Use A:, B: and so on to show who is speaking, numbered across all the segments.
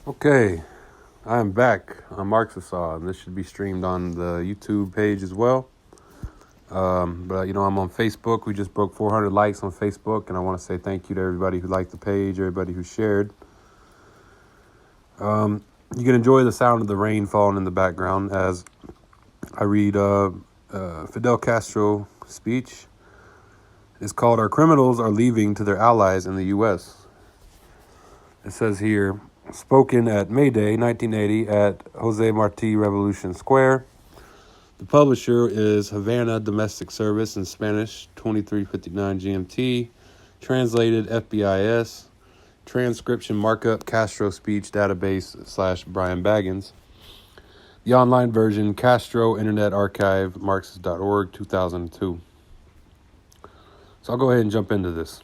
A: Okay, I am back on Marxasaw, and this should be streamed on the YouTube page as well. But I'm on Facebook. We just broke 400 likes on Facebook, and I want to say thank you to everybody who liked the page, everybody who shared. You can enjoy the sound of the rain falling in the background as I read Fidel Castro speech. It's called "Our Criminals Are Leaving to Their Allies in the U.S." It says here, spoken at Mayday, 1980, at Jose Marti Revolution Square. The publisher is Havana Domestic Service in Spanish, 2359 GMT. Translated FBIS. Transcription markup Castro Speech Database / Brian Baggins. The online version, Castro Internet Archive, Marxist.org, 2002. So I'll go ahead and jump into this.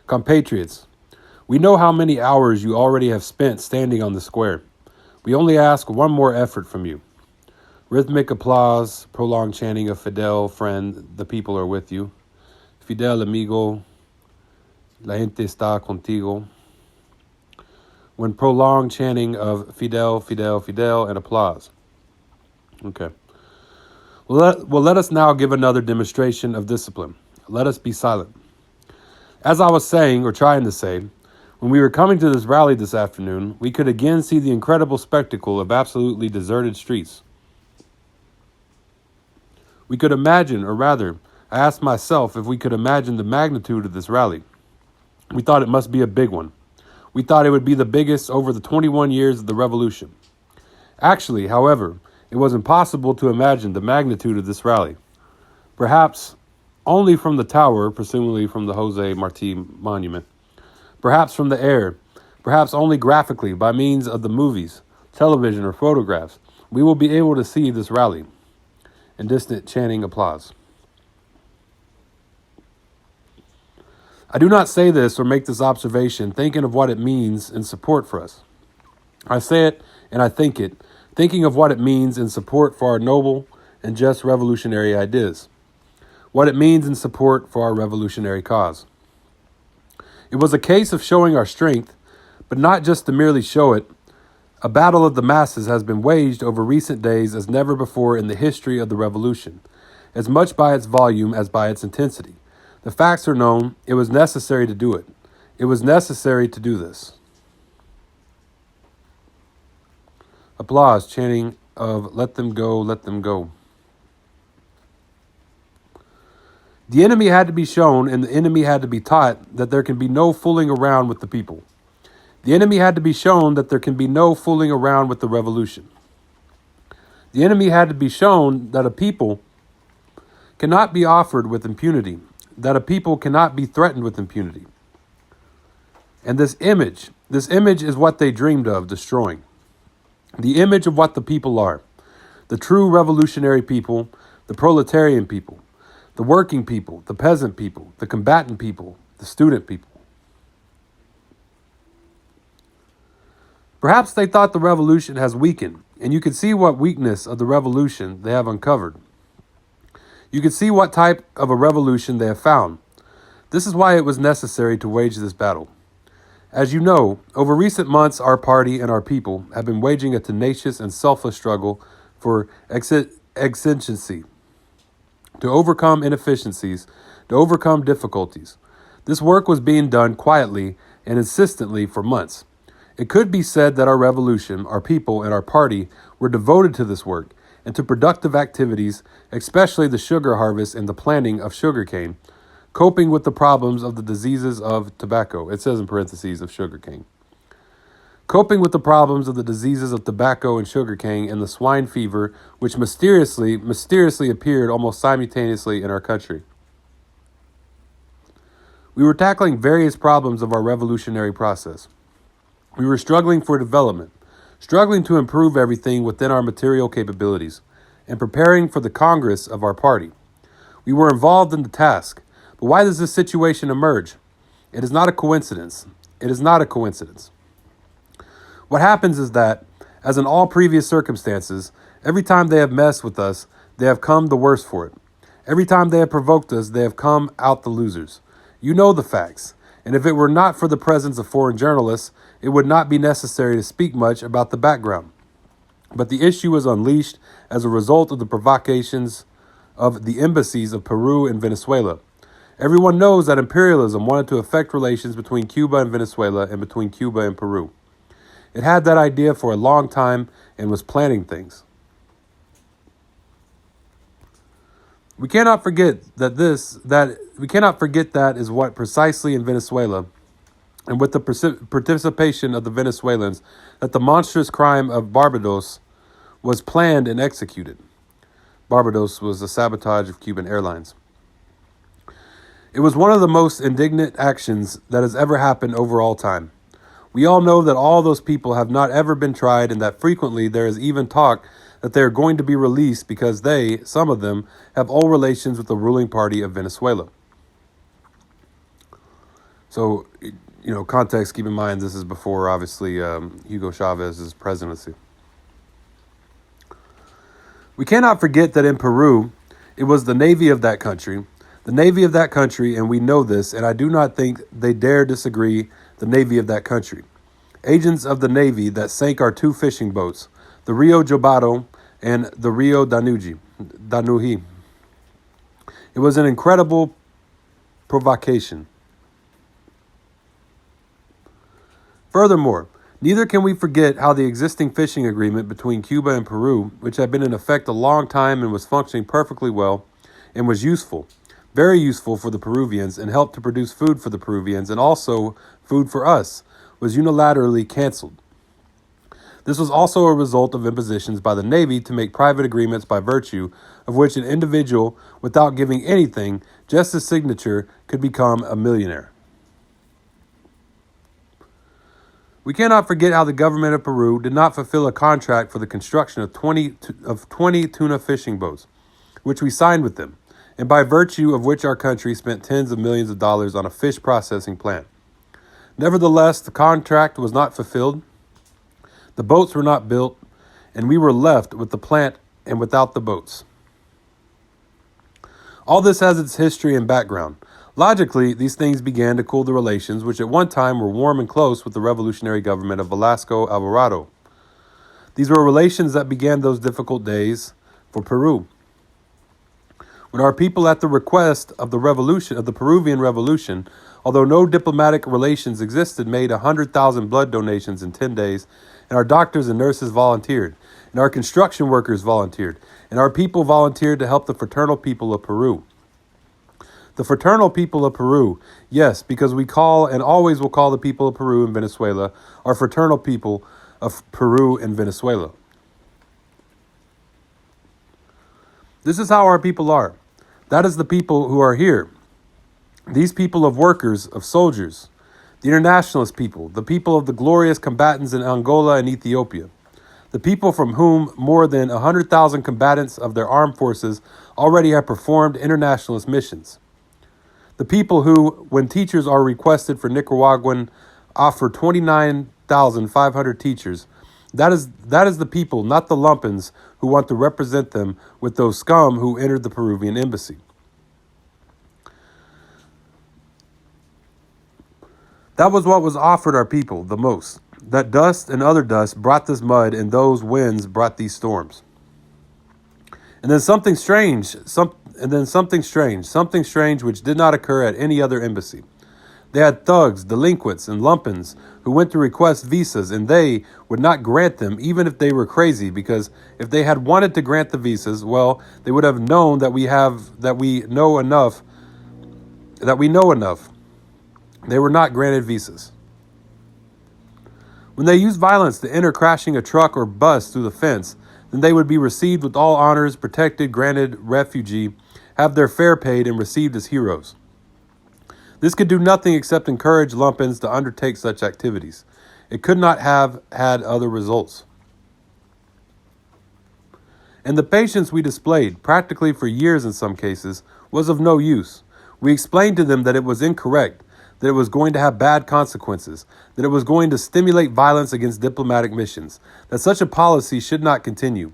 A: Compatriots, we know how many hours you already have spent standing on the square. We only ask one more effort from you. Rhythmic applause, prolonged chanting of Fidel, friend, the people are with you. Fidel, amigo, la gente está contigo. When prolonged chanting of Fidel, Fidel, Fidel, and applause. Okay. Well, let us now give another demonstration of discipline. Let us be silent. As I was saying, or trying to say, when we were coming to this rally this afternoon, we could again see the incredible spectacle of absolutely deserted streets. We could imagine, or rather, I asked myself if we could imagine the magnitude of this rally. We thought it must be a big one. We thought it would be the biggest over the 21 years of the revolution. Actually, however, it was impossible to imagine the magnitude of this rally. Perhaps only from the tower, presumably from the Jose Marti Monument. Perhaps from the air. Perhaps only graphically by means of the movies, television, or photographs. We will be able to see this rally. And distant chanting applause. I do not say this or make this observation thinking of what it means in support for us. I say it and I think it, thinking of what it means in support for our noble and just revolutionary ideas. What it means in support for our revolutionary cause. It was a case of showing our strength, but not just to merely show it. A battle of the masses has been waged over recent days as never before in the history of the revolution, as much by its volume as by its intensity. The facts are known. It was necessary to do it. It was necessary to do this. Applause, chanting of "Let them go, let them go." The enemy had to be shown and the enemy had to be taught that there can be no fooling around with the people. The enemy had to be shown that there can be no fooling around with the revolution. The enemy had to be shown that a people cannot be offered with impunity, that a people cannot be threatened with impunity. And this image is what they dreamed of destroying. The image of what the people are. The true revolutionary people, the proletarian people, the working people, the peasant people, the combatant people, the student people. Perhaps they thought the revolution has weakened, and you can see what weakness of the revolution they have uncovered. You can see what type of a revolution they have found. This is why it was necessary to wage this battle. As you know, over recent months, our party and our people have been waging a tenacious and selfless struggle for exigency, to overcome inefficiencies, to overcome difficulties. This work was being done quietly and insistently for months. It could be said that our revolution, our people, and our party were devoted to this work and to productive activities, especially the sugar harvest and the planting of sugarcane, coping with the problems of the diseases of tobacco. It says in parentheses of sugarcane. Coping with the problems of the diseases of tobacco and sugarcane and the swine fever, which mysteriously appeared almost simultaneously in our country. We were tackling various problems of our revolutionary process. We were struggling for development, struggling to improve everything within our material capabilities, and preparing for the Congress of our party. We were involved in the task. But why does this situation emerge? It is not a coincidence. It is not a coincidence. What happens is that, as in all previous circumstances, every time they have messed with us, they have come the worse for it. Every time they have provoked us, they have come out the losers. You know the facts. and if it were not for the presence of foreign journalists, it would not be necessary to speak much about the background. But the issue was unleashed as a result of the provocations of the embassies of Peru and Venezuela. Everyone knows that imperialism wanted to affect relations between Cuba and Venezuela and between Cuba and Peru. It had that idea for a long time and was planning things. We cannot forget that is what precisely in Venezuela, and with the participation of the Venezuelans, that the monstrous crime of Barbados was planned and executed. Barbados was the sabotage of Cuban airlines. It was one of the most indignant actions that has ever happened over all time. We all know that all those people have not ever been tried, and that frequently there is even talk that they are going to be released because they, some of them, have old relations with the ruling party of Venezuela. So, context, keep in mind, this is before, obviously, Hugo Chavez's presidency. We cannot forget that in Peru, it was the Navy of that country, and we know this, and I do not think they dare disagree, the Navy of that country. Agents of the Navy that sank our two fishing boats, the Rio Jobado and the Rio Danuhi. It was an incredible provocation. Furthermore, neither can we forget how the existing fishing agreement between Cuba and Peru, which had been in effect a long time and was functioning perfectly well, and was useful, very useful for the Peruvians, and helped to produce food for the Peruvians and also food for us, was unilaterally canceled. This was also a result of impositions by the Navy to make private agreements by virtue of which an individual, without giving anything, just his signature, could become a millionaire. We cannot forget how the government of Peru did not fulfill a contract for the construction of 20 tuna fishing boats, which we signed with them, and by virtue of which our country spent tens of millions of dollars on a fish processing plant. Nevertheless, the contract was not fulfilled, the boats were not built, and we were left with the plant and without the boats. All this has its history and background. Logically, these things began to cool the relations which at one time were warm and close with the revolutionary government of Velasco Alvarado. These were relations that began those difficult days for Peru. When our people, at the request of the Peruvian Revolution, although no diplomatic relations existed, made 100,000 blood donations in 10 days, and our doctors and nurses volunteered, and our construction workers volunteered, and our people volunteered to help the fraternal people of Peru. The fraternal people of Peru, yes, because we call and always will call the people of Peru and Venezuela our fraternal people of Peru and Venezuela. This is how our people are. That is the people who are here. These people of workers, of soldiers, the internationalist people, the people of the glorious combatants in Angola and Ethiopia, the people from whom more than 100,000 combatants of their armed forces already have performed internationalist missions. The people who, when teachers are requested for Nicaraguan, offer 29,500 teachers. That is the people, not the lumpens, who want to represent them with those scum who entered the Peruvian embassy. That was what was offered our people the most. That dust and other dust brought this mud, and those winds brought these storms. And then something strange which did not occur at any other embassy. They had thugs, delinquents, and lumpens who went to request visas, and they would not grant them even if they were crazy, because if they had wanted to grant the visas, well, they would have known that we know enough. They were not granted visas. When they used violence to enter crashing a truck or bus through the fence, then they would be received with all honors, protected, granted refugee, have their fare paid, and received as heroes. This could do nothing except encourage lumpens to undertake such activities. It could not have had other results. And the patience we displayed, practically for years in some cases, was of no use. We explained to them that it was incorrect, that it was going to have bad consequences, that it was going to stimulate violence against diplomatic missions, that such a policy should not continue.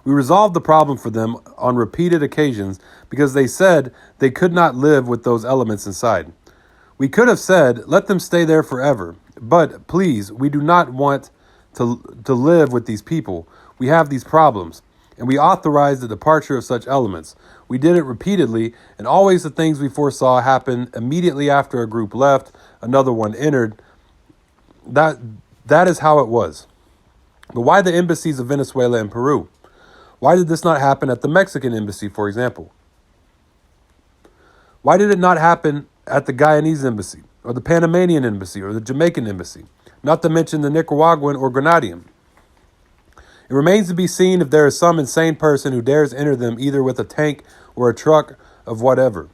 A: We resolved the problem for them on repeated occasions because they said they could not live with those elements inside. We could have said, let them stay there forever. But please, we do not want to live with these people. We have these problems. And we authorized the departure of such elements. We did it repeatedly, and always the things we foresaw happened immediately after a group left, another one entered. That is how it was. But why the embassies of Venezuela and Peru? Why did this not happen at the Mexican embassy, for example? Why did it not happen at the Guyanese embassy, or the Panamanian embassy, or the Jamaican embassy, not to mention the Nicaraguan or Grenadian? It remains to be seen if there is some insane person who dares enter them either with a tank or a truck of whatever.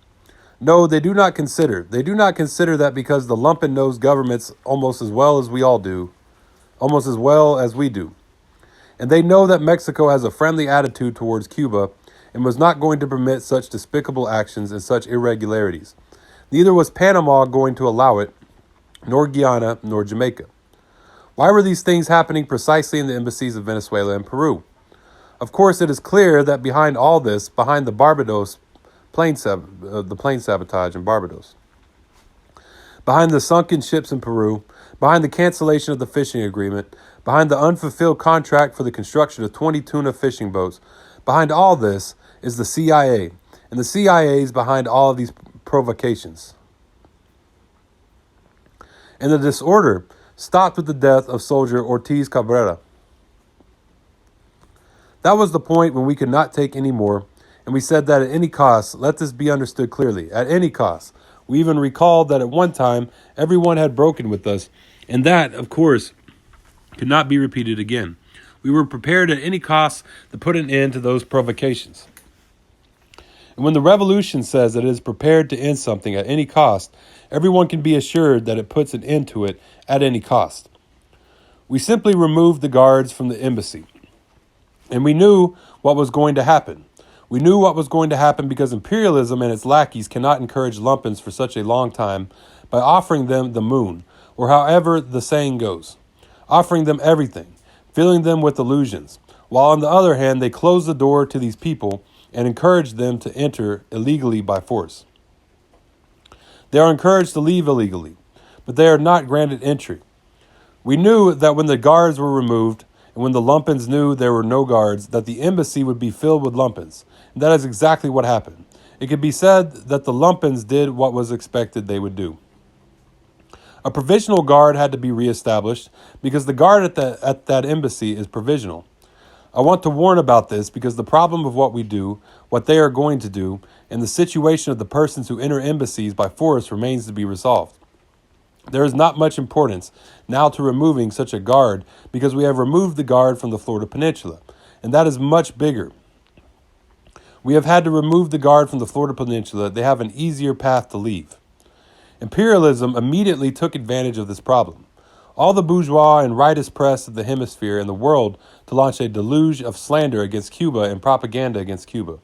A: No, they do not consider. They do not consider that because the lumpen knows governments almost as well as we all do, almost as well as we do. And they know that Mexico has a friendly attitude towards Cuba and was not going to permit such despicable actions and such irregularities. Neither was Panama going to allow it, nor Guyana, nor Jamaica. Why were these things happening precisely in the embassies of Venezuela and Peru? Of course, it is clear that behind all this, behind the Barbados plane sabotage in Barbados, behind the sunken ships in Peru, behind the cancellation of the fishing agreement, behind the unfulfilled contract for the construction of 20 tuna fishing boats, behind all this is the CIA, and the CIA is behind all of these provocations. And the disorder stopped with the death of soldier Ortiz Cabrera. That was the point when we could not take any more, and we said that at any cost, let this be understood clearly, at any cost. We even recalled that at one time, everyone had broken with us, and that, of course, could not be repeated again. We were prepared at any cost to put an end to those provocations. And when the revolution says that it is prepared to end something at any cost, everyone can be assured that it puts an end to it at any cost. We simply removed the guards from the embassy. And we knew what was going to happen. We knew what was going to happen because imperialism and its lackeys cannot encourage lumpens for such a long time by offering them the moon, or however the saying goes, offering them everything, filling them with illusions, while on the other hand they close the door to these people and encourage them to enter illegally by force. They are encouraged to leave illegally, but they are not granted entry. We knew that when the guards were removed, and when the lumpens knew there were no guards, that the embassy would be filled with lumpens. And that is exactly what happened. It could be said that the lumpens did what was expected they would do. A provisional guard had to be reestablished because the guard at that embassy is provisional. I want to warn about this because the problem of what we do, what they are going to do, and the situation of the persons who enter embassies by force remains to be resolved. There is not much importance now to removing such a guard because we have removed the guard from the Florida Peninsula, and that is much bigger. We have had to remove the guard from the Florida Peninsula. They have an easier path to leave. Imperialism immediately took advantage of this problem. All the bourgeois and rightist press of the hemisphere and the world to launch a deluge of slander against Cuba and propaganda against Cuba.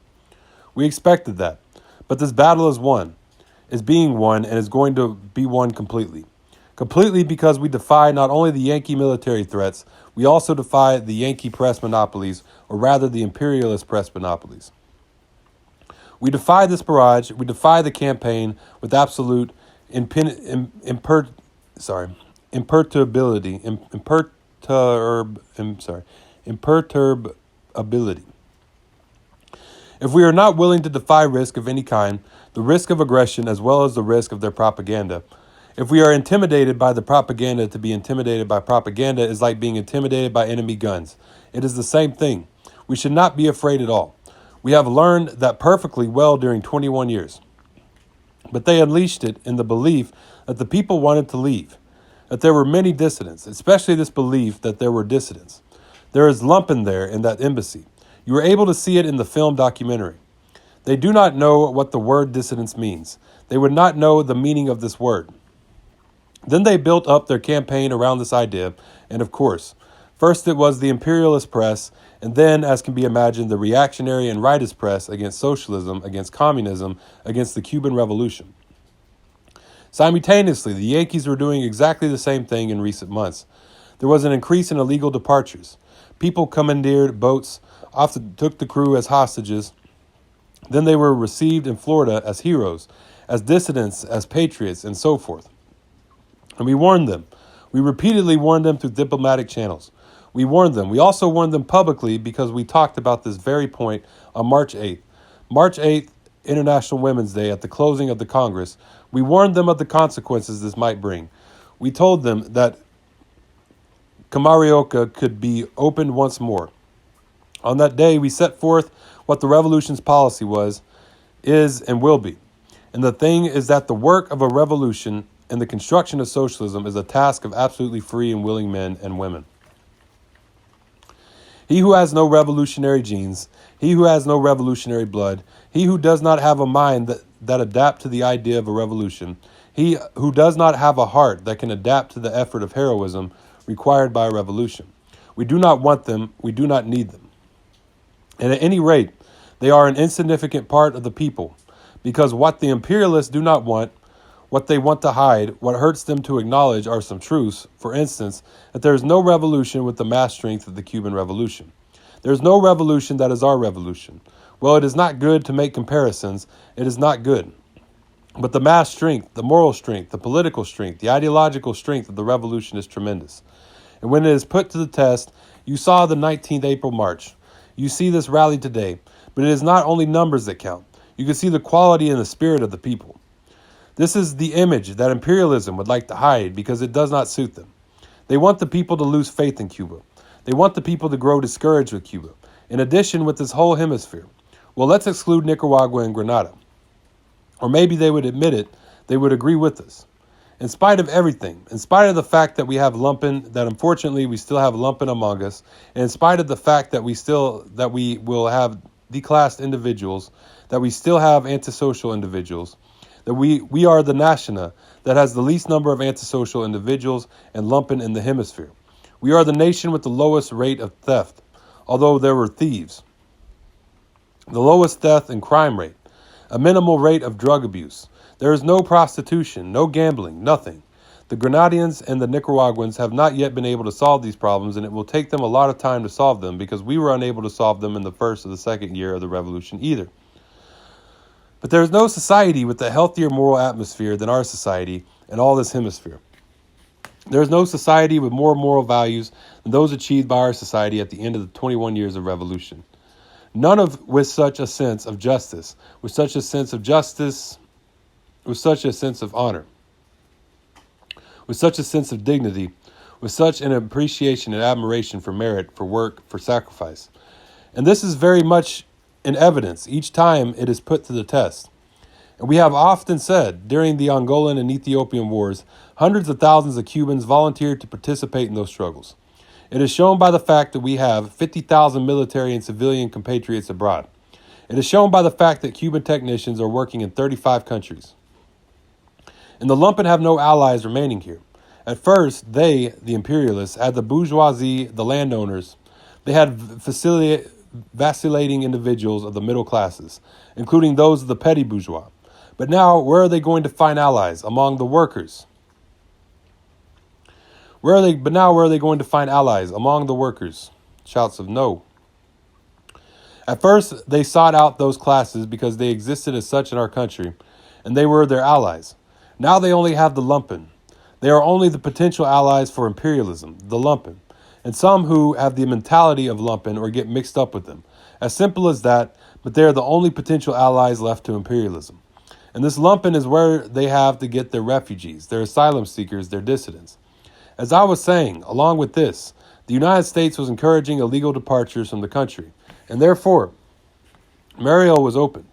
A: We expected that, but this battle is being won, and is going to be won completely. Completely because we defy not only the Yankee military threats, we also defy the Yankee press monopolies, or rather the imperialist press monopolies. We defy this barrage, we defy the campaign with absolute imperturbability. If we are not willing to defy risk of any kind, the risk of aggression as well as the risk of their propaganda, if we are intimidated by the propaganda, to be intimidated by propaganda is like being intimidated by enemy guns. It is the same thing. We should not be afraid at all. We have learned that perfectly well during 21 years. But they unleashed it in the belief that the people wanted to leave, that there were many dissidents, especially this belief that there were dissidents. There is lumpen there in that embassy. You were able to see it in the film documentary. They do not know what the word dissidents means. They would not know the meaning of this word. Then they built up their campaign around this idea, and of course, first it was the imperialist press, and then, as can be imagined, the reactionary and rightist press against socialism, against communism, against the Cuban Revolution. Simultaneously, the Yankees were doing exactly the same thing in recent months. There was an increase in illegal departures. People commandeered boats, often took the crew as hostages. Then they were received in Florida as heroes, as dissidents, as patriots, and so forth. And we warned them. We repeatedly warned them through diplomatic channels. We warned them. We also warned them publicly because we talked about this very point on March 8th. March 8th, International Women's Day, at the closing of the Congress, we warned them of the consequences this might bring. We told them that Kamarioka could be opened once more. On that day, we set forth what the revolution's policy was, is, and will be. And the thing is that the work of a revolution and the construction of socialism is a task of absolutely free and willing men and women. He who has no revolutionary genes, he who has no revolutionary blood, he who does not have a mind that adapt to the idea of a revolution, he who does not have a heart that can adapt to the effort of heroism required by a revolution. We do not want them, we do not need them. And at any rate, they are an insignificant part of the people, because what the imperialists do not want, what they want to hide, what hurts them to acknowledge are some truths. For instance, that there is no revolution with the mass strength of the Cuban Revolution. There is no revolution that is our revolution. Well, it is not good to make comparisons. It is not good. But the mass strength, the moral strength, the political strength, the ideological strength of the revolution is tremendous. And when it is put to the test, you saw the 19th April March. You see this rally today. But it is not only numbers that count. You can see the quality and the spirit of the people. This is the image that imperialism would like to hide because it does not suit them. They want the people to lose faith in Cuba. They want the people to grow discouraged with Cuba. In addition, with this whole hemisphere. Well, let's exclude Nicaragua and Grenada. Or maybe they would admit it, they would agree with us. In spite of everything, in spite of the fact that we have lumpen, that unfortunately we still have lumpen among us, and in spite of the fact that we will have declassed individuals, that we still have antisocial individuals, that we are the nationa that has the least number of antisocial individuals and lumpen in the hemisphere. We are the nation with the lowest rate of theft, although there were thieves. The lowest theft and crime rate, a minimal rate of drug abuse. There is no prostitution, no gambling, nothing. The Grenadians and the Nicaraguans have not yet been able to solve these problems, and it will take them a lot of time to solve them because we were unable to solve them in the first or the second year of the revolution either. But there is no society with a healthier moral atmosphere than our society and all this hemisphere. There is no society with more moral values than those achieved by our society at the end of the 21 years of revolution. None of with such a sense of justice, with such a sense of justice, with such a sense of honor, with such a sense of dignity, with such an appreciation and admiration for merit, for work, for sacrifice. And this is very much in evidence each time it is put to the test. And we have often said, during the Angolan and Ethiopian wars, hundreds of thousands of Cubans volunteered to participate in those struggles. It is shown by the fact that we have 50,000 military and civilian compatriots abroad. It is shown by the fact that Cuban technicians are working in 35 countries. And the lumpen have no allies remaining here. At first, they, the imperialists, had the bourgeoisie, the landowners. They had vacillating individuals of the middle classes, including those of the petty bourgeois. But now, where are they going to find allies? Among the workers. Where are they going to find allies? Among the workers. Shouts of no. At first, they sought out those classes because they existed as such in our country, and they were their allies. Now they only have the lumpen. They are only the potential allies for imperialism, the lumpen, and some who have the mentality of lumpen or get mixed up with them. As simple as that, but they are the only potential allies left to imperialism. And this lumpen is where they have to get their refugees, their asylum seekers, their dissidents. As I was saying, along with this, the United States was encouraging illegal departures from the country, and therefore, Mariel was open.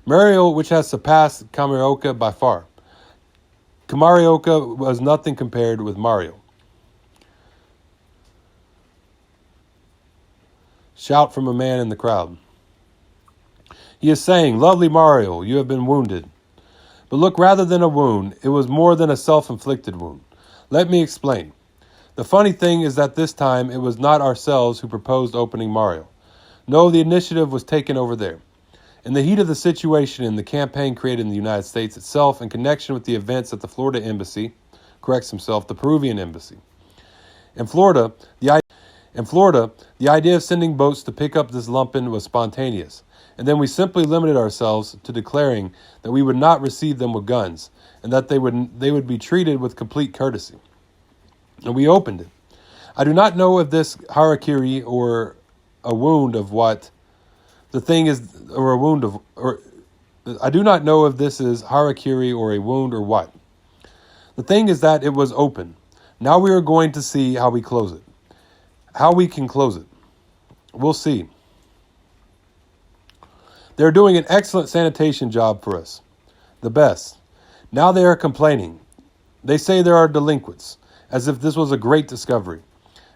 A: Mariel, which has surpassed Kamarioka by far. Kamarioka was nothing compared with Mario. Shout from a man in the crowd. He is saying, "Lovely Mario, you have been wounded." But look, rather than a wound, it was more than a self-inflicted wound. Let me explain. The funny thing is that this time it was not ourselves who proposed opening Mario. No, the initiative was taken over there. In the heat of the situation in the campaign created in the United States itself in connection with the events at the Florida embassy, the Peruvian embassy. In Florida, In Florida, the idea of sending boats to pick up this lumpen was spontaneous, and then we simply limited ourselves to declaring that we would not receive them with guns, and that they would be treated with complete courtesy. And we opened it. I do not know if this harakiri or a wound of what the thing is, or a wound of, or I do not know if this is harakiri or a wound or what. The thing is that it was open. Now we are going to see how we close it. How we can close it. We'll see. They're doing an excellent sanitation job for us. The best. Now they are complaining. They say there are delinquents, as if this was a great discovery,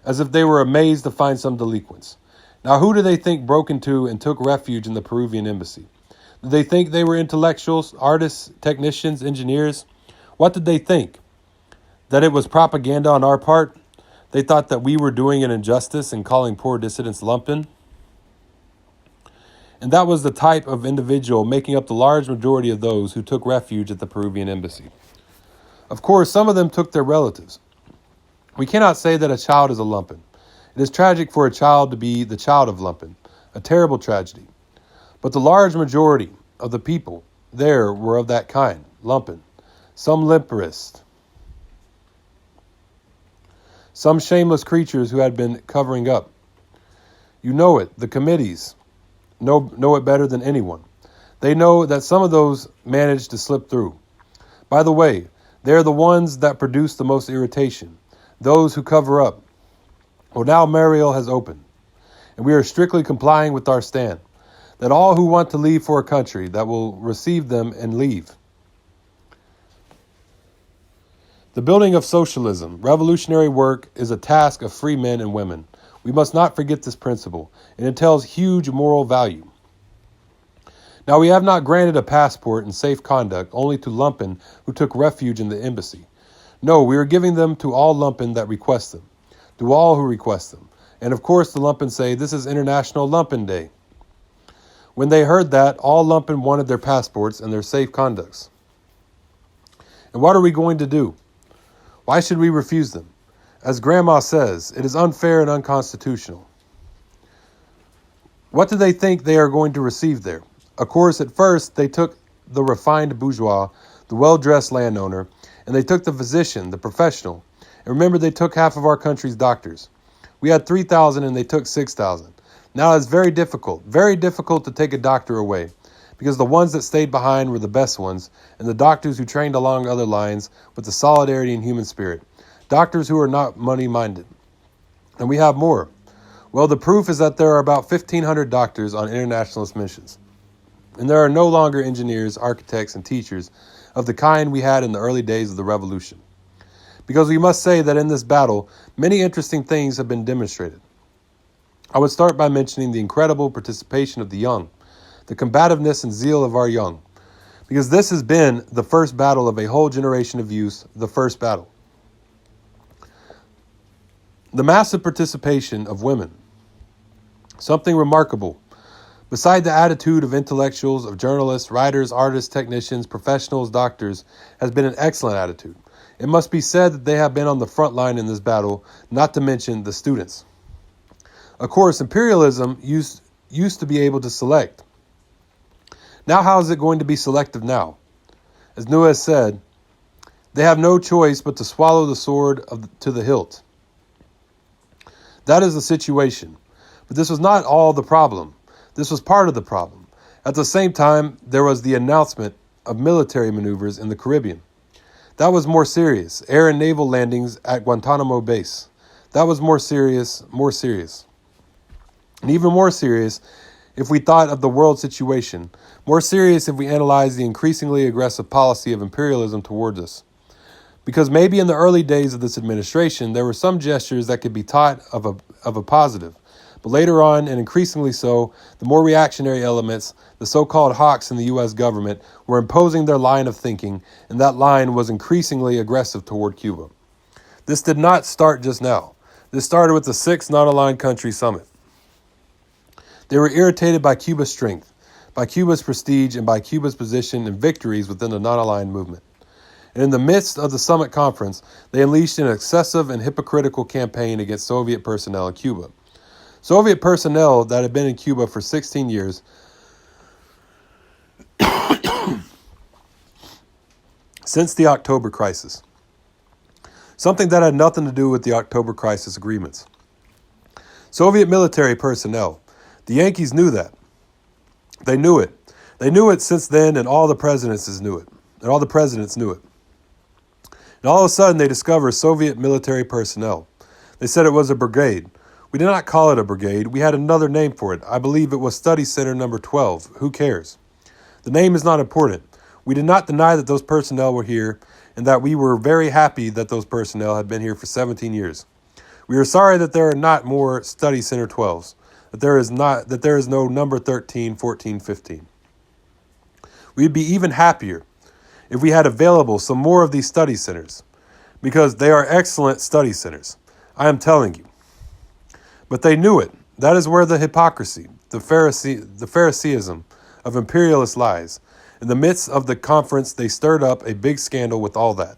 A: as if they were amazed to find some delinquents. Now who do they think broke into and took refuge in the Peruvian embassy? Did they think they were intellectuals, artists, technicians, engineers? What did they think? That it was propaganda on our part? They thought that we were doing an injustice in calling poor dissidents lumpen? And that was the type of individual making up the large majority of those who took refuge at the Peruvian embassy. Of course, some of them took their relatives. We cannot say that a child is a lumpen. It is tragic for a child to be the child of lumpen, a terrible tragedy. But the large majority of the people there were of that kind, lumpen. Some limperist, some shameless creatures who had been covering up. You know it, the committees know it better than anyone. They know that some of those managed to slip through. By the way, they're the ones that produce the most irritation, those who cover up. Well, now Mariel has opened, and we are strictly complying with our stand, that all who want to leave for a country that will receive them and leave. The building of socialism, revolutionary work, is a task of free men and women. We must not forget this principle, and it tells huge moral value. Now, we have not granted a passport and safe conduct only to lumpen who took refuge in the embassy. No, we are giving them to all lumpen that request them, to all who request them. And of course, the lumpen say, this is International Lumpen Day. When they heard that, all lumpen wanted their passports and their safe conducts. And what are we going to do? Why should we refuse them? As Grandma says, it is unfair and unconstitutional. What do they think they are going to receive there? Of course, at first, they took the refined bourgeois, the well-dressed landowner, and they took the physician, the professional. And remember, they took half of our country's doctors. We had 3,000 and they took 6,000. Now it's very difficult to take a doctor away, because the ones that stayed behind were the best ones, and the doctors who trained along other lines with the solidarity and human spirit. Doctors who are not money-minded. And we have more. Well, the proof is that there are about 1,500 doctors on internationalist missions. And there are no longer engineers, architects, and teachers of the kind we had in the early days of the revolution. Because we must say that in this battle, many interesting things have been demonstrated. I would start by mentioning the incredible participation of the young, the combativeness and zeal of our young, because this has been the first battle of a whole generation of youth, the first battle. The massive participation of women, something remarkable. Beside the attitude of intellectuals, of journalists, writers, artists, technicians, professionals, doctors, has been an excellent attitude. It must be said that they have been on the front line in this battle, not to mention the students. Of course, imperialism used to be able to select. Now how is it going to be selective now? As Nuez said, they have no choice but to swallow the sword to the hilt. That is the situation. But this was not all the problem. This was part of the problem. At the same time, there was the announcement of military maneuvers in the Caribbean. That was more serious. Air and naval landings at Guantanamo base. That was more serious. And even more serious if we thought of the world situation. More serious if we analyzed the increasingly aggressive policy of imperialism towards us. Because maybe in the early days of this administration, there were some gestures that could be taught of a positive. But later on, and increasingly so, the more reactionary elements, the so-called hawks in the U.S. government, were imposing their line of thinking, and that line was increasingly aggressive toward Cuba. This did not start just now. This started with the 6th Non-Aligned Country Summit. They were irritated by Cuba's strength, by Cuba's prestige, and by Cuba's position and victories within the non-aligned movement. And in the midst of the summit conference, they unleashed an excessive and hypocritical campaign against Soviet personnel in Cuba. Soviet personnel that had been in Cuba for 16 years since the October crisis. Something that had nothing to do with the October crisis agreements. Soviet military personnel. The Yankees knew that. They knew it. They knew it since then, and all the presidents knew it. And all the presidents knew it. And all of a sudden, they discovered Soviet military personnel. They said it was a brigade. We did not call it a brigade. We had another name for it. I believe it was Study Center number 12. Who cares? The name is not important. We did not deny that those personnel were here and that we were very happy that those personnel had been here for 17 years. We are sorry that there are not more Study Center 12s, that there is no number 13, 14, 15. We'd be even happier if we had available some more of these study centers, because they are excellent study centers. I am telling you. But they knew it. That is where the hypocrisy, the Phariseeism of imperialist lies. In the midst of the conference, they stirred up a big scandal with all that,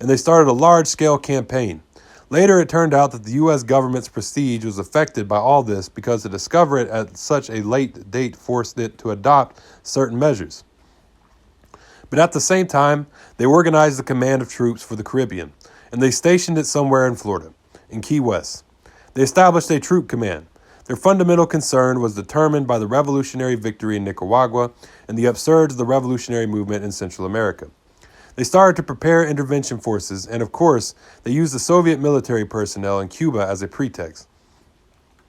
A: and they started a large-scale campaign. Later, it turned out that the U.S. government's prestige was affected by all this because to discover it at such a late date forced it to adopt certain measures. But at the same time, they organized the command of troops for the Caribbean, and they stationed it somewhere in Florida, in Key West. They established a troop command. Their fundamental concern was determined by the revolutionary victory in Nicaragua and the upsurge of the revolutionary movement in Central America. They started to prepare intervention forces, and of course, they used the Soviet military personnel in Cuba as a pretext.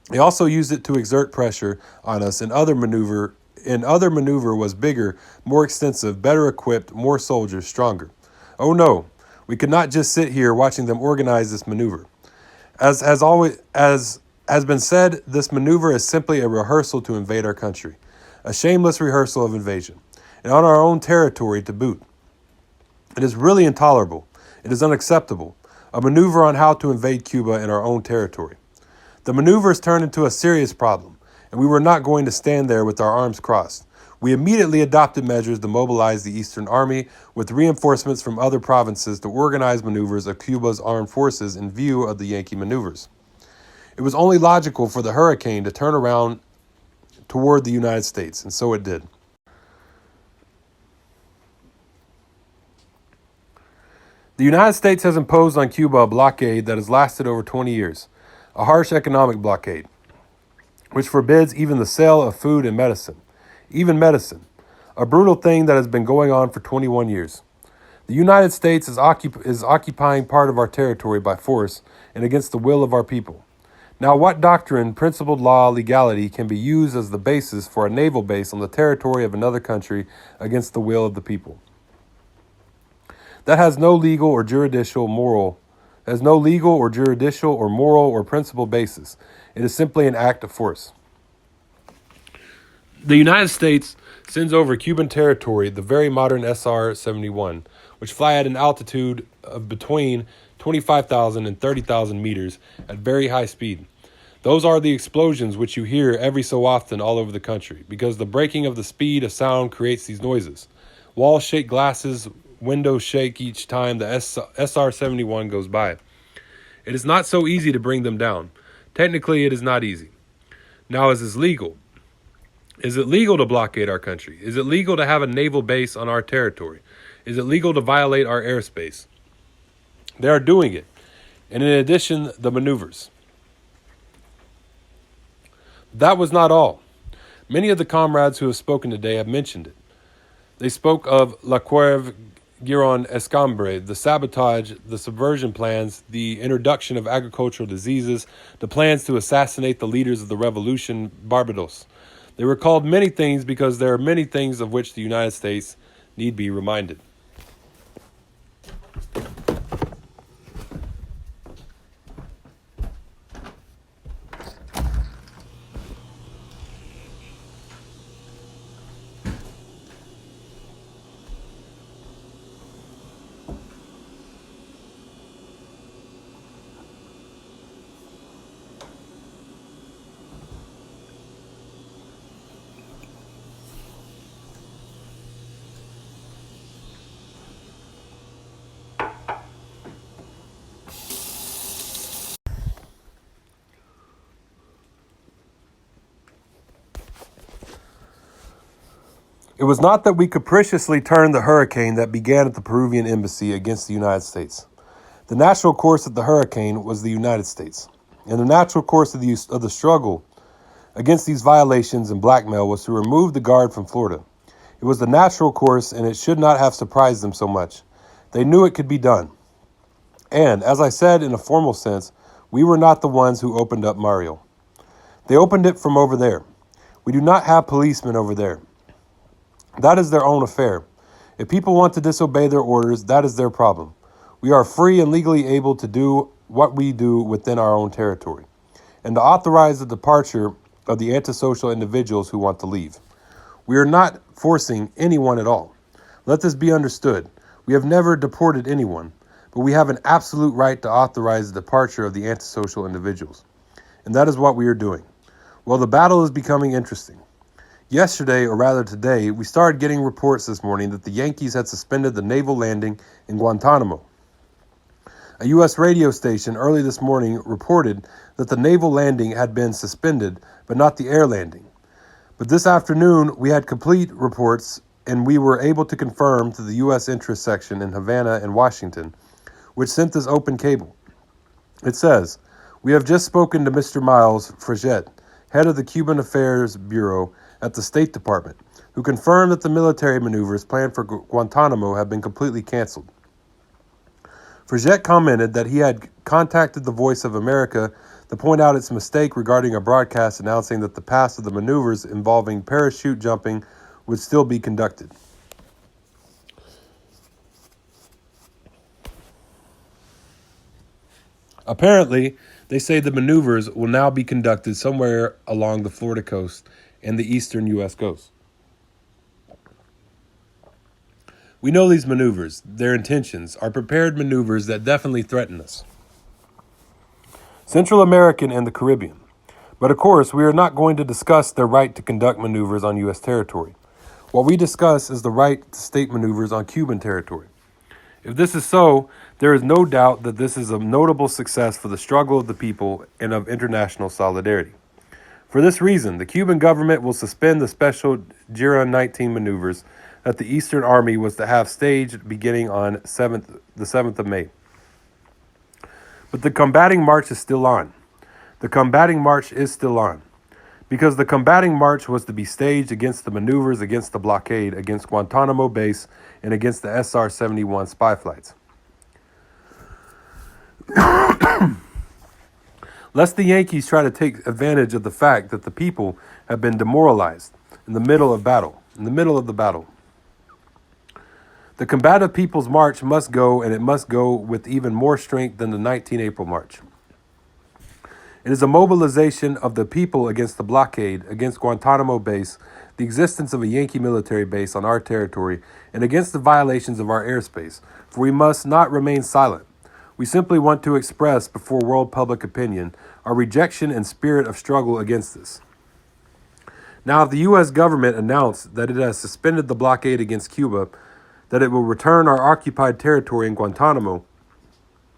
A: They also used it to exert pressure on us in other maneuver was bigger, more extensive, better equipped, more soldiers, stronger. Oh no, we could not just sit here watching them organize this maneuver. As has been said, this maneuver is simply a rehearsal to invade our country, a shameless rehearsal of invasion, and on our own territory to boot. It is really intolerable. It is unacceptable. A maneuver on how to invade Cuba in our own territory. The maneuver has turned into a serious problem, and we were not going to stand there with our arms crossed. We immediately adopted measures to mobilize the Eastern Army with reinforcements from other provinces to organize maneuvers of Cuba's armed forces in view of the Yankee maneuvers. It was only logical for the hurricane to turn around toward the United States, and so it did. The United States has imposed on Cuba a blockade that has lasted over 20 years, a harsh economic blockade, which forbids even the sale of food and medicine, a brutal thing that has been going on for 21 years. The United States is occupying part of our territory by force and against the will of our people. Now, what doctrine, principled law, legality can be used as the basis for a naval base on the territory of another country against the will of the people? That has no legal or juridical or moral or principle basis. It is simply an act of force. The United States sends over Cuban territory the very modern SR-71, which fly at an altitude of between 25,000 and 30,000 meters at very high speed. Those are the explosions which you hear every so often all over the country, because the breaking of the speed of sound creates these noises. Walls shake glasses, windows shake each time the SR-71 goes by. It is not so easy to bring them down. Technically, it is not easy. Now, is this legal? Is it legal to blockade our country? Is it legal to have a naval base on our territory? Is it legal to violate our airspace? They are doing it. And in addition, the maneuvers. That was not all. Many of the comrades who have spoken today have mentioned it. They spoke of La Cuerve, Giron, Escambre, the sabotage, the subversion plans, the introduction of agricultural diseases, the plans to assassinate the leaders of the revolution, Barbados. They were called many things because there are many things of which the United States need be reminded. It was not that we capriciously turned the hurricane that began at the Peruvian embassy against the United States. The natural course of the hurricane was the United States, and the natural course of the struggle against these violations and blackmail was to remove the guard from Florida. It was the natural course, and it should not have surprised them so much. They knew it could be done. And, as I said in a formal sense, we were not the ones who opened up Mario. They opened it from over there. We do not have policemen over there. That is their own affair. If people want to disobey their orders, that is their problem. We are free and legally able to do what we do within our own territory, and to authorize the departure of the antisocial individuals who want to leave. We are not forcing anyone at all. Let this be understood. We have never deported anyone, but we have an absolute right to authorize the departure of the antisocial individuals. And that is what we are doing. Well, the battle is becoming interesting. Yesterday, or rather today, we started getting reports this morning that the Yankees had suspended the naval landing in Guantanamo. A U.S. radio station early this morning reported that the naval landing had been suspended, but not the air landing. But this afternoon, we had complete reports, and we were able to confirm to the U.S. interest section in Havana and Washington, which sent this open cable. It says, "We have just spoken to Mr. Miles Frigette, head of the Cuban Affairs Bureau at the State Department, who confirmed that the military maneuvers planned for Guantanamo have been completely canceled." Frigette commented that he had contacted the Voice of America to point out its mistake regarding a broadcast announcing that the past of the maneuvers involving parachute jumping would still be conducted. Apparently, they say the maneuvers will now be conducted somewhere along the Florida coast and the eastern U.S. coast. We know these maneuvers, their intentions, are prepared maneuvers that definitely threaten us. Central American and the Caribbean. But of course, we are not going to discuss their right to conduct maneuvers on U.S. territory. What we discuss is the right to state maneuvers on Cuban territory. If this is so, there is no doubt that this is a notable success for the struggle of the people and of international solidarity. For this reason, the Cuban government will suspend the special Gira 19 maneuvers that the Eastern Army was to have staged beginning on the 7th of May. But the combating march is still on. The combating march is still on. Because the combating march was to be staged against the maneuvers against the blockade, against Guantanamo base, and against the SR-71 spy flights. Lest the Yankees try to take advantage of the fact that the people have been demoralized in the middle of the battle. The combative people's march must go, and it must go with even more strength than the 19 April march. It is a mobilization of the people against the blockade, against Guantanamo base, the existence of a Yankee military base on our territory, and against the violations of our airspace, for we must not remain silent. We simply want to express before world public opinion our rejection and spirit of struggle against this. Now, if the U.S. government announced that it has suspended the blockade against Cuba, that it will return our occupied territory in Guantanamo,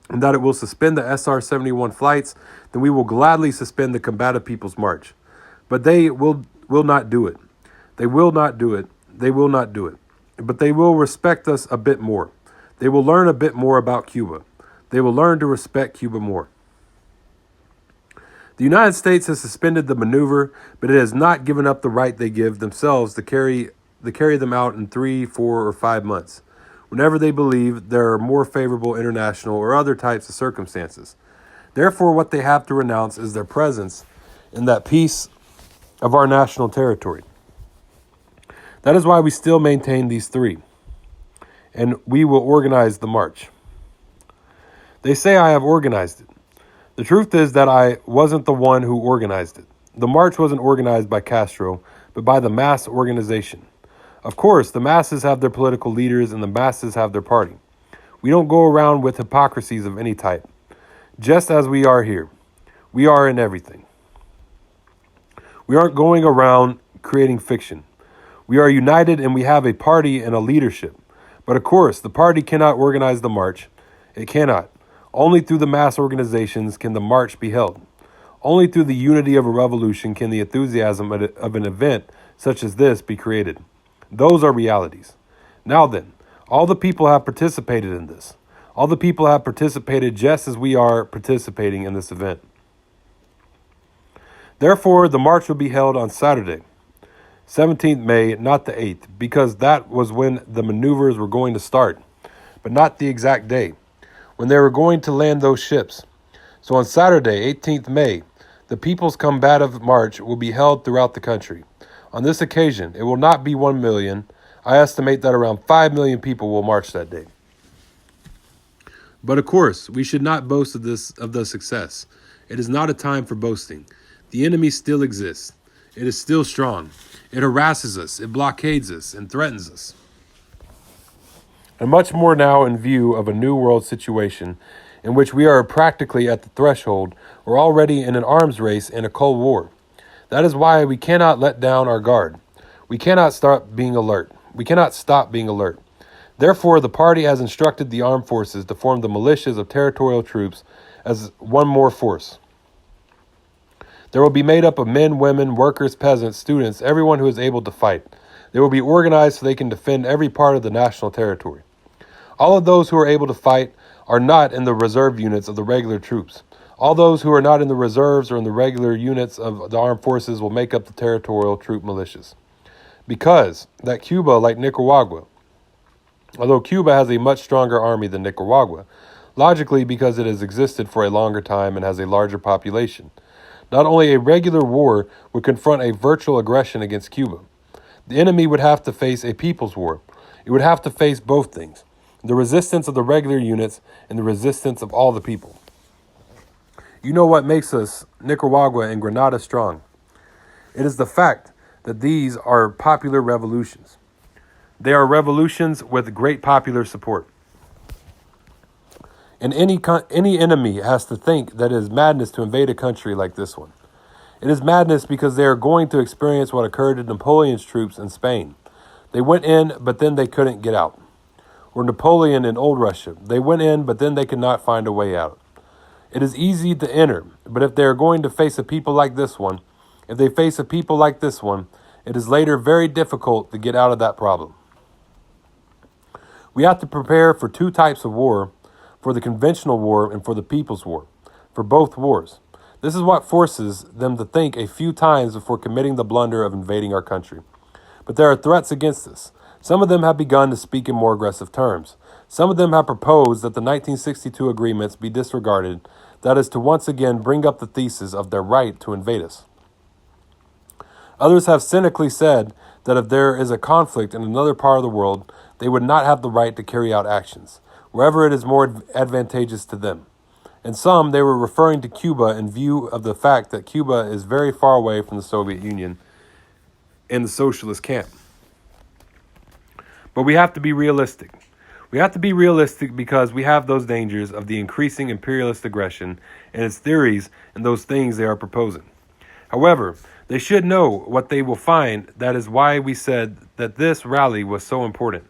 A: and that it will suspend the SR-71 flights, then we will gladly suspend the combative people's march. But they will not do it. They will not do it. They will not do it. But they will respect us a bit more. They will learn a bit more about Cuba. They will learn to respect Cuba more. The United States has suspended the maneuver, but it has not given up the right they give themselves to carry them out in 3, 4, or 5 months, whenever they believe there are more favorable international or other types of circumstances. Therefore, what they have to renounce is their presence in that piece of our national territory. That is why we still maintain these 3, and we will organize the march. They say I have organized it. The truth is that I wasn't the one who organized it. The march wasn't organized by Castro, but by the mass organization. Of course, the masses have their political leaders and the masses have their party. We don't go around with hypocrisies of any type. Just as we are here, we are in everything. We aren't going around creating fiction. We are united and we have a party and a leadership. But of course, the party cannot organize the march. It cannot. Only through the mass organizations can the march be held. Only through the unity of a revolution can the enthusiasm of an event such as this be created. Those are realities. Now then, all the people have participated in this. All the people have participated just as we are participating in this event. Therefore, the march will be held on Saturday, 17th May, not the 8th, because that was when the maneuvers were going to start, but not the exact day, when they were going to land those ships. So on Saturday, 18th May, the People's Combative March will be held throughout the country. On this occasion, it will not be 1 million. I estimate that around 5 million people will march that day. But of course, we should not boast of the success. It is not a time for boasting. The enemy still exists. It is still strong. It harasses us, it blockades us, and threatens us. And much more now in view of a new world situation in which we are practically at the threshold or already in an arms race in a Cold War. That is why we cannot let down our guard. We cannot stop being alert. Therefore, the party has instructed the armed forces to form the militias of territorial troops as one more force. They will be made up of men, women, workers, peasants, students, everyone who is able to fight. They will be organized so they can defend every part of the national territory. All of those who are able to fight are not in the reserve units of the regular troops. All those who are not in the reserves or in the regular units of the armed forces will make up the territorial troop militias. Because that Cuba, like Nicaragua, although Cuba has a much stronger army than Nicaragua, logically because it has existed for a longer time and has a larger population, not only a regular war would confront a virtual aggression against Cuba. The enemy would have to face a people's war. It would have to face both things, the resistance of the regular units and the resistance of all the people. You know what makes us, Nicaragua and Grenada, strong? It is the fact that these are popular revolutions. They are revolutions with great popular support. And any enemy has to think that it is madness to invade a country like this one. It is madness because they are going to experience what occurred to Napoleon's troops in Spain. They went in, but then they couldn't get out. Or Napoleon in Old Russia. They went in, but then they could not find a way out. It is easy to enter, but if they are going to face a people like this one, it is later very difficult to get out of that problem. We have to prepare for two types of war, for the conventional war and for the people's war, for both wars. This is what forces them to think a few times before committing the blunder of invading our country. But there are threats against us. Some of them have begun to speak in more aggressive terms. Some of them have proposed that the 1962 agreements be disregarded, that is to once again bring up the thesis of their right to invade us. Others have cynically said that if there is a conflict in another part of the world, they would not have the right to carry out actions, wherever it is more advantageous to them. And some, they were referring to Cuba in view of the fact that Cuba is very far away from the Soviet Union and the socialist camp. But we have to be realistic. We have to be realistic because we have those dangers of the increasing imperialist aggression and its theories and those things they are proposing. However, they should know what they will find. That is why we said that this rally was so important.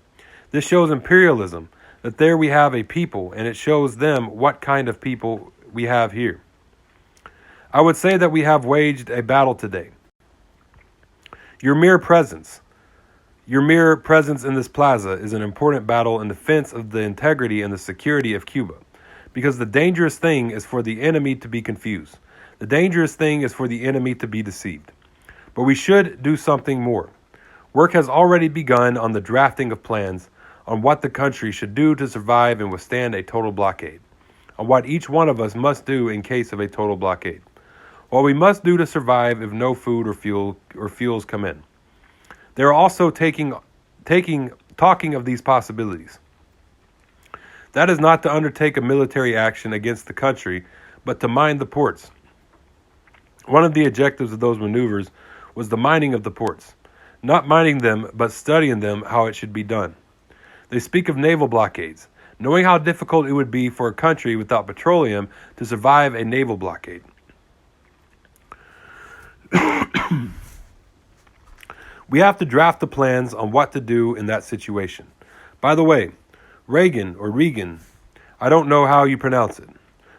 A: This shows imperialism, that there we have a people, and it shows them what kind of people we have here. I would say that we have waged a battle today. Your mere presence in this plaza is an important battle in defense of the integrity and the security of Cuba, because the dangerous thing is for the enemy to be confused. The dangerous thing is for the enemy to be deceived. But we should do something more. Work has already begun on the drafting of plans on what the country should do to survive and withstand a total blockade, on what each one of us must do in case of a total blockade, what we must do to survive if no food or fuels come in. They are also talking of these possibilities. That is not to undertake a military action against the country, but to mine the ports. One of the objectives of those maneuvers was the mining of the ports. Not mining them, but studying them how it should be done. They speak of naval blockades, knowing how difficult it would be for a country without petroleum to survive a naval blockade. We have to draft the plans on what to do in that situation. By the way, Reagan, I don't know how you pronounce it,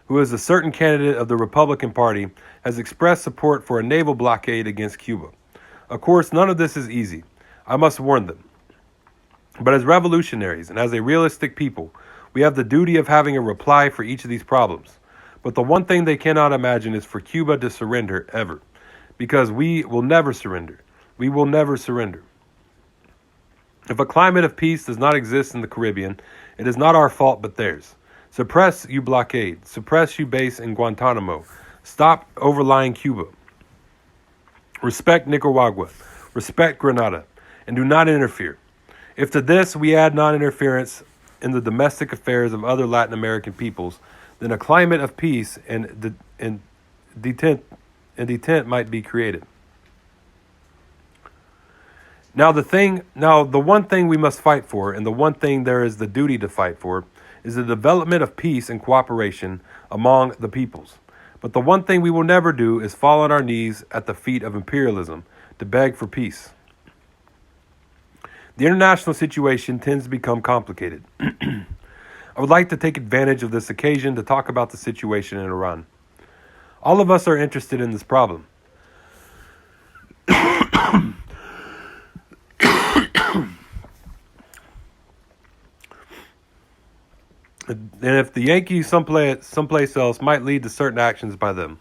A: who is a certain candidate of the Republican Party, has expressed support for a naval blockade against Cuba. Of course, none of this is easy. I must warn them. But as revolutionaries and as a realistic people, we have the duty of having a reply for each of these problems. But the one thing they cannot imagine is for Cuba to surrender ever, because we will never surrender. We will never surrender. If a climate of peace does not exist in the Caribbean, it is not our fault but theirs. Suppress, you blockade. Suppress, you base in Guantanamo. Stop overlying Cuba. Respect Nicaragua. Respect Grenada. And do not interfere. If to this we add non-interference in the domestic affairs of other Latin American peoples, then a climate of peace and detent might be created. Now the one thing we must fight for, and the one thing there is the duty to fight for, is the development of peace and cooperation among the peoples. But the one thing we will never do is fall on our knees at the feet of imperialism to beg for peace. The international situation tends to become complicated. I would like to take advantage of this occasion to talk about the situation in Iran. All of us are interested in this problem. And if the Yankees someplace else might lead to certain actions by them.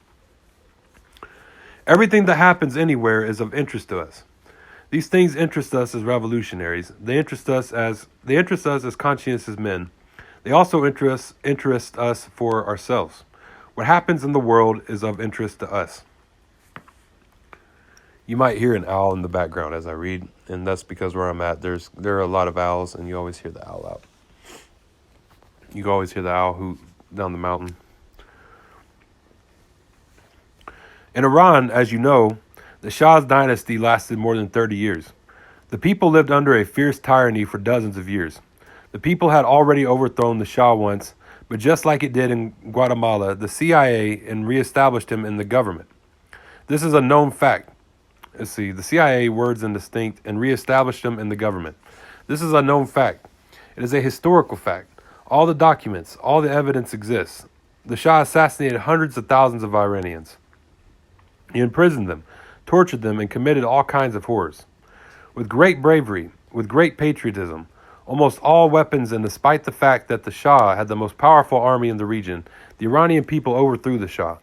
A: Everything that happens anywhere is of interest to us. These things interest us as revolutionaries. They interest us as conscientious men. They also interest us for ourselves. What happens in the world is of interest to us. You might hear an owl in the background as I read, and that's because where I'm at, there are a lot of owls, and you always hear the owl out. You can always hear the owl hoot down the mountain. In Iran, as you know, the Shah's dynasty lasted more than 30 years. The people lived under a fierce tyranny for dozens of years. The people had already overthrown the Shah once, but just like it did in Guatemala, the CIA and reestablished him in the government. This is a known fact. The CIA, words indistinct, and reestablished him in the government. This is a known fact. It is a historical fact. All the documents, all the evidence exists. The Shah assassinated hundreds of thousands of Iranians. He imprisoned them, tortured them, and committed all kinds of horrors. With great bravery, with great patriotism, almost all weapons, and despite the fact that the Shah had the most powerful army in the region, the Iranian people overthrew the Shah,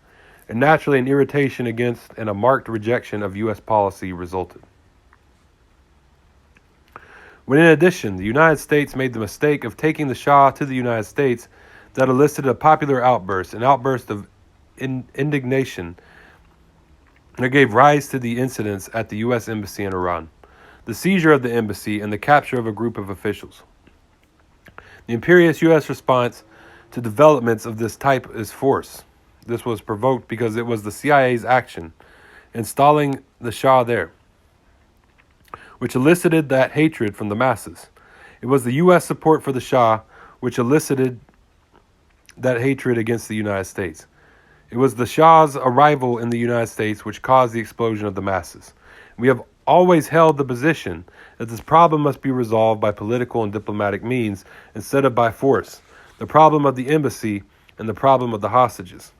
A: and naturally an irritation against and a marked rejection of U.S. policy resulted. When in addition, the United States made the mistake of taking the Shah to the United States, that elicited a popular outburst, an outburst of indignation that gave rise to the incidents at the U.S. Embassy in Iran, the seizure of the embassy, and the capture of a group of officials. The imperious U.S. response to developments of this type is force. This was provoked because it was the CIA's action, installing the Shah there, which elicited that hatred from the masses. It was the U.S. support for the Shah which elicited that hatred against the United States. It was the Shah's arrival in the United States which caused the explosion of the masses. We have always held the position that this problem must be resolved by political and diplomatic means instead of by force, the problem of the embassy and the problem of the hostages.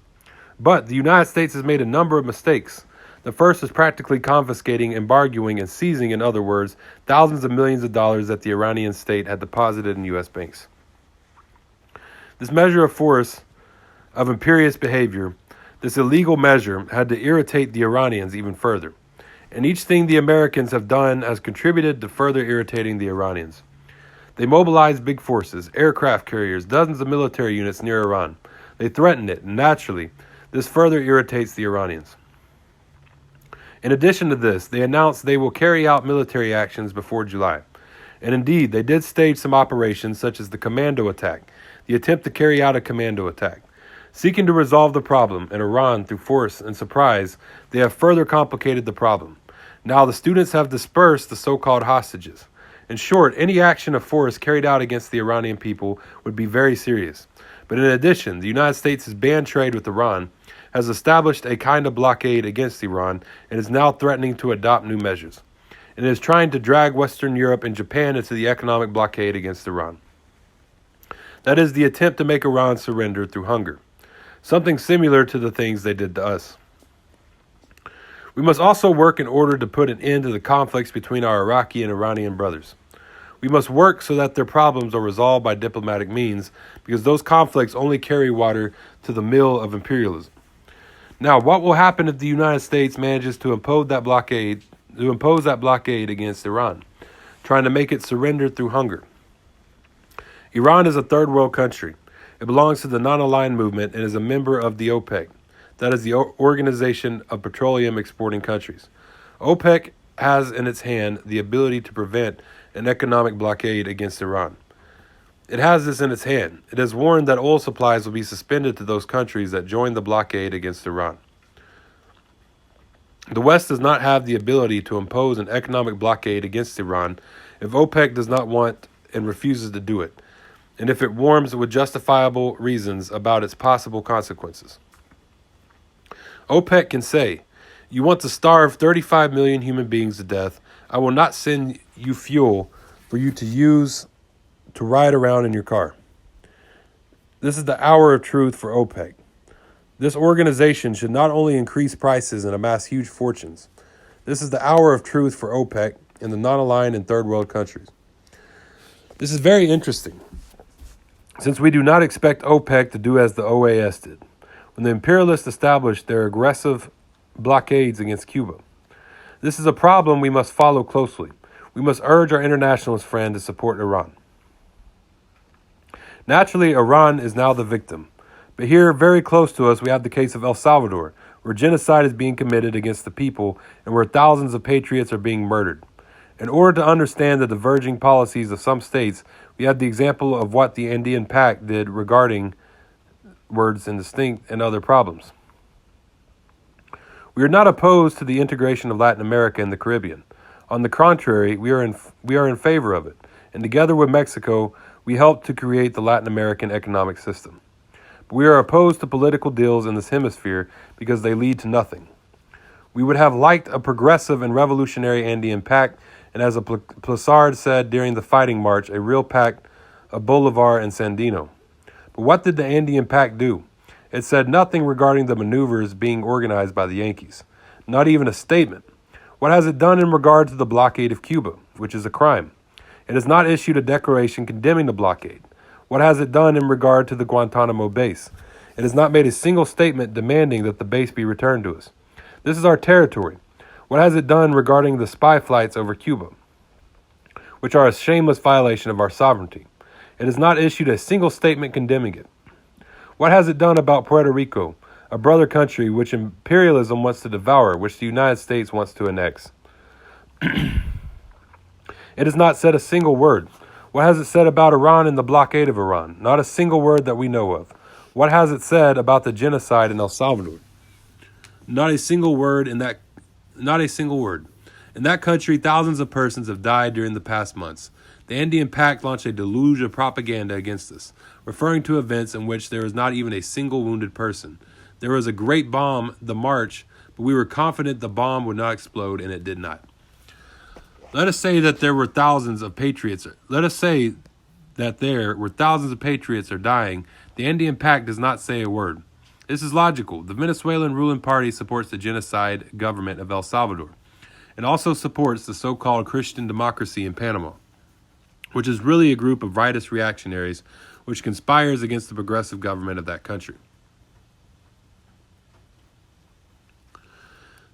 A: But the United States has made a number of mistakes. The first is practically confiscating, embargoing, and seizing, in other words, thousands of millions of dollars that the Iranian state had deposited in U.S. banks. This measure of force, of imperious behavior, this illegal measure had to irritate the Iranians even further. And each thing the Americans have done has contributed to further irritating the Iranians. They mobilized big forces, aircraft carriers, dozens of military units near Iran. They threatened it, and naturally, this further irritates the Iranians. In addition to this, they announced they will carry out military actions before July. And indeed, they did stage some operations such as the commando attack, the attempt to carry out a commando attack. Seeking to resolve the problem in Iran through force and surprise, they have further complicated the problem. Now the students have dispersed the so-called hostages. In short, any action of force carried out against the Iranian people would be very serious. But in addition, the United States has banned trade with Iran, has established a kind of blockade against Iran, and is now threatening to adopt new measures, and is trying to drag Western Europe and Japan into the economic blockade against Iran. That is the attempt to make Iran surrender through hunger, something similar to the things they did to us. We must also work in order to put an end to the conflicts between our Iraqi and Iranian brothers. We must work so that their problems are resolved by diplomatic means, because those conflicts only carry water to the mill of imperialism. Now, what will happen if the United States manages to impose that blockade against Iran, trying to make it surrender through hunger? Iran is a third world country. It belongs to the non-aligned movement and is a member of the OPEC. That is the Organization of Petroleum Exporting Countries. OPEC has in its hand the ability to prevent an economic blockade against Iran. It has this in its hand. It has warned that oil supplies will be suspended to those countries that join the blockade against Iran. The West does not have the ability to impose an economic blockade against Iran if OPEC does not want and refuses to do it, and if it warns with justifiable reasons about its possible consequences. OPEC can say, "You want to starve 35 million human beings to death. I will not send you fuel for you to use to ride around in your car." This is the hour of truth for OPEC. This organization should not only increase prices and amass huge fortunes. This is the hour of truth for OPEC and the non-aligned and third world countries. This is very interesting, since we do not expect OPEC to do as the OAS did when the imperialists established their aggressive blockades against Cuba. This is a problem we must follow closely. We must urge our internationalist friend to support Iran. Naturally, Iran is now the victim. But here, very close to us, we have the case of El Salvador, where genocide is being committed against the people and where thousands of patriots are being murdered. In order to understand the diverging policies of some states, we have the example of what the Andean Pact did regarding words indistinct and other problems. We are not opposed to the integration of Latin America and the Caribbean. On the contrary, we are in favor of it, and together with Mexico, we help to create the Latin American economic system. But we are opposed to political deals in this hemisphere because they lead to nothing. We would have liked a progressive and revolutionary Andean Pact, and as Plessard said during the Fighting March, a real pact of Bolivar and Sandino. But what did the Andean Pact do? It said nothing regarding the maneuvers being organized by the Yankees, not even a statement. What has it done in regard to the blockade of Cuba, which is a crime? It has not issued a declaration condemning the blockade. What has it done in regard to the Guantanamo base? It has not made a single statement demanding that the base be returned to us. This is our territory. What has it done regarding the spy flights over Cuba, which are a shameless violation of our sovereignty? It has not issued a single statement condemning it. What has it done about Puerto Rico, a brother country which imperialism wants to devour, which the United States wants to annex? It has not said a single word. What has it said about Iran and the blockade of Iran? Not a single word that we know of. What has it said about the genocide in El Salvador? Not a single word. Not a single word. In that country, thousands of persons have died during the past months. The Andean Pact launched a deluge of propaganda against us, referring to events in which there was not even a single wounded person. There was a great bomb, the March, but we were confident the bomb would not explode, and it did not. Let us say that there were thousands of patriots. Let us say that there were thousands of patriots are dying. The Andean Pact does not say a word. This is logical. The Venezuelan ruling party supports the genocide government of El Salvador and also supports the so-called Christian democracy in Panama, which is really a group of righteous reactionaries which conspires against the progressive government of that country.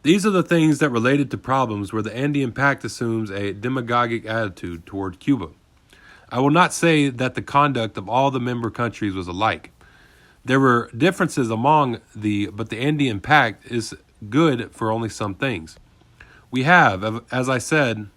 A: These are the things that related to problems where the Andean Pact assumes a demagogic attitude toward Cuba. I will not say that the conduct of all the member countries was alike. There were differences but the Andean Pact is good for only some things. We have, as I said,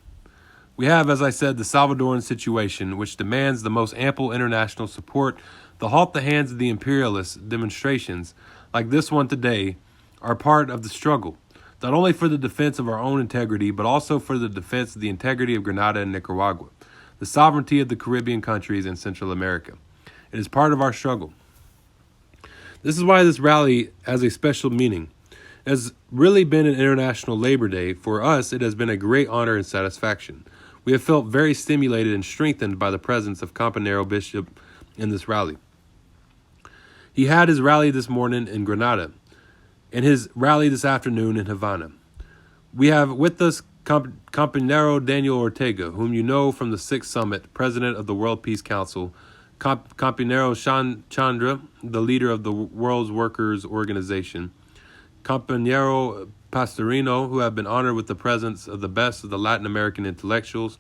A: the Salvadoran situation, which demands the most ample international support to halt the hands of the imperialists. Demonstrations like this one today are part of the struggle, not only for the defense of our own integrity, but also for the defense of the integrity of Grenada and Nicaragua, the sovereignty of the Caribbean countries and Central America. It is part of our struggle. This is why this rally has a special meaning. It has really been an International Labor Day. For us, it has been a great honor and satisfaction. We have felt very stimulated and strengthened by the presence of Campanero Bishop in this rally. He had his rally this morning in Grenada and his rally this afternoon in Havana. We have with us Compañero Daniel Ortega, whom you know from the Sixth Summit, president of the World Peace Council. Compañero Chandra, the leader of the World's Workers' Organization. Compañero Pastorino, who have been honored with the presence of the best of the Latin American intellectuals.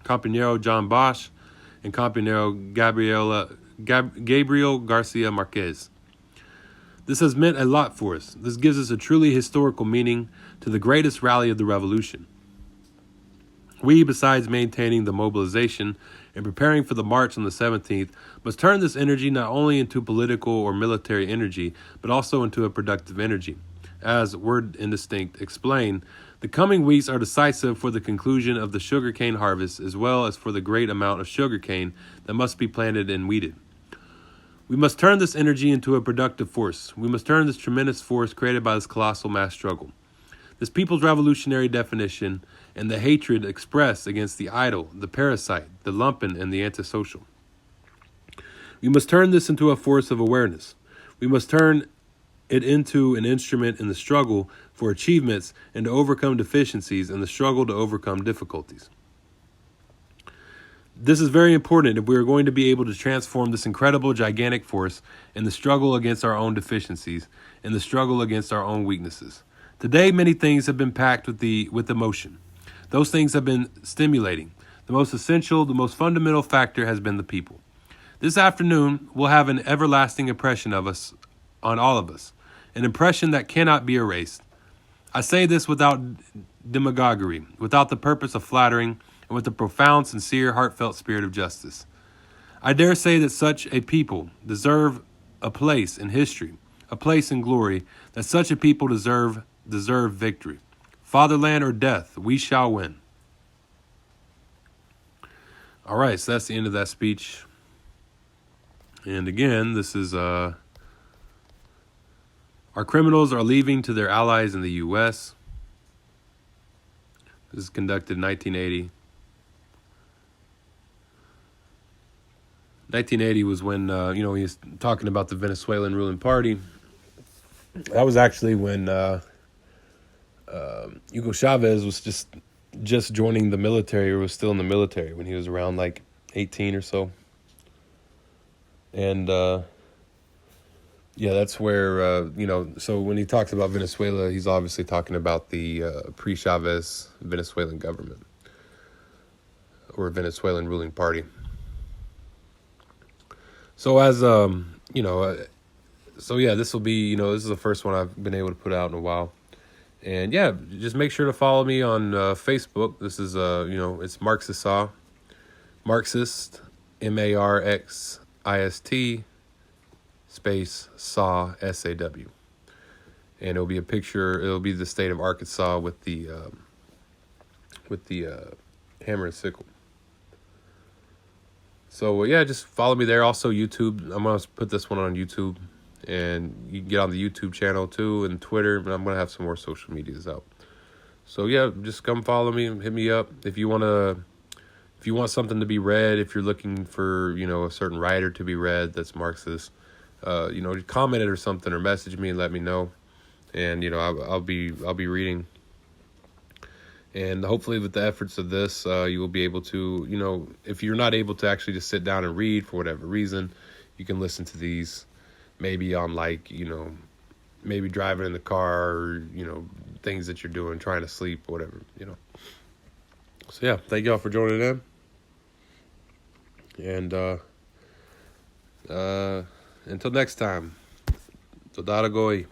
A: Compañero John Bosch, and Compañero Gabriel Garcia Marquez. This has meant a lot for us. This gives us a truly historical meaning to the greatest rally of the revolution. We, besides maintaining the mobilization and preparing for the march on the 17th, must turn this energy not only into political or military energy, but also into a productive energy. As Word Indistinct explained, the coming weeks are decisive for the conclusion of the sugarcane harvest, as well as for the great amount of sugarcane that must be planted and weeded. We must turn this energy into a productive force. We must turn this tremendous force created by this colossal mass struggle. This people's revolutionary definition and the hatred expressed against the idle, the parasite, the lumpen, and the antisocial. We must turn this into a force of awareness. We must turn it into an instrument in the struggle for achievements and to overcome deficiencies and the struggle to overcome difficulties. This is very important if we are going to be able to transform this incredible, gigantic force in the struggle against our own deficiencies and the struggle against our own weaknesses. Today, many things have been packed with emotion. Those things have been stimulating. The most essential, the most fundamental factor has been the people. This afternoon will have an everlasting impression of us, on all of us, an impression that cannot be erased. I say this without demagoguery, without the purpose of flattering, and with a profound, sincere, heartfelt spirit of justice. I dare say that such a people deserve a place in history, a place in glory, that such a people deserve victory. Fatherland or death, we shall win. All right, so that's the end of that speech. And again, this is our criminals are leaving to their allies in the U.S. This is conducted in 1980. 1980 was when, he was talking about the Venezuelan ruling party. That was actually when Hugo Chavez was just joining the military, or was still in the military when he was around like 18 or so. And, that's where, so when he talks about Venezuela, he's obviously talking about the pre-Chavez Venezuelan government or Venezuelan ruling party. So as, this will be, this is the first one I've been able to put out in a while. And just make sure to follow me on Facebook. This is, it's Marxist Saw. Marxist, Marxist, space Saw, SAW. And it'll be it'll be the state of Arkansas with the hammer and sickle. So, just follow me there. Also, YouTube. I'm going to put this one on YouTube. And you can get on the YouTube channel, too, and Twitter. And I'm going to have some more social medias out. So, just come follow me and hit me up. If you want something to be read, if you're looking for, a certain writer to be read that's Marxist, comment it or something, or message me and let me know. And, I'll be reading. And hopefully with the efforts of this, you will be able to, if you're not able to actually just sit down and read for whatever reason, you can listen to these maybe on maybe driving in the car or, things that you're doing, trying to sleep, whatever, So, thank y'all for joining in. And until next time, Todara Goy.